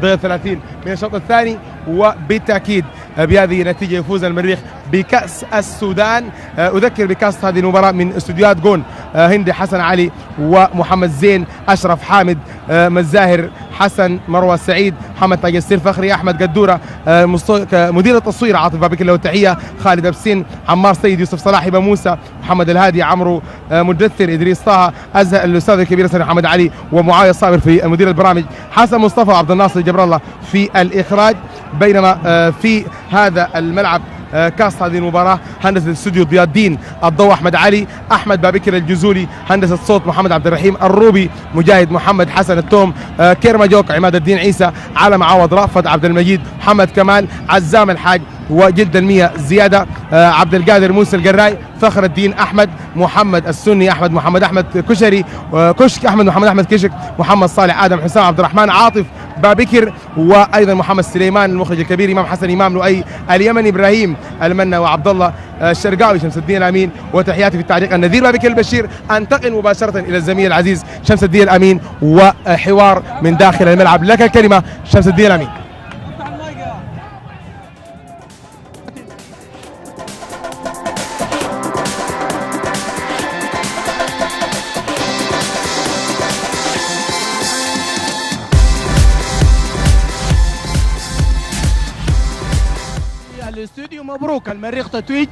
دقيقة 30 من الشوط الثاني، وبالتأكيد بهذه النتيجة يفوز المريخ بكأس السودان. أذكر بكأس هذه المباراة من استوديوهات جون هندي حسن علي ومحمد زين، أشرف حامد، مزاهر حسن، مروى سعيد، محمد تاج السير فخري، أحمد قدورة، مدير التصوير عاطف بابكر له تحية، خالد أبسين، عمار سيد، يوسف صلاح، هبة موسى، محمد الهادي، عمرو مدثر، إدريس طه، الأستاذ الكبير سيد محمد علي، ومعاوية صابر في مدير البرامج، حسن مصطفى وعبد الناصر جبر الله في الإخراج. بينما في هذا الملعب كاس هذه المباراة هندسة الاستوديو ضياء الدين الضوء أحمد علي، أحمد بابكر الجزولي، هندسة صوت محمد عبد الرحيم الروبي، مجاهد محمد حسن التوم، كيرما جوك عماد الدين عيسى، علم عوض، رأفت عبد المجيد، محمد كمال، عزام الحاج، وجلد المية زيادة، عبد القادر موسى القراي، فخر الدين أحمد، محمد السني، أحمد محمد أحمد كشري، كشك أحمد محمد أحمد كشك، محمد صالح آدم، حسام عبد الرحمن، عاطف بابكر، وأيضا محمد سليمان المخرج الكبير، إمام حسن، إمام لؤي، اليمني إبراهيم المنة، وعبد الله الشرقاوي، شمس الدين الأمين. وتحياتي في التعليق النذير بابكر البشير. أنتقل مباشرة إلى الزميل العزيز شمس الدين الأمين وحوار من داخل الملعب. لك الكلمة شمس الدين الأمين. الاستوديو مبروك المريخ تتويج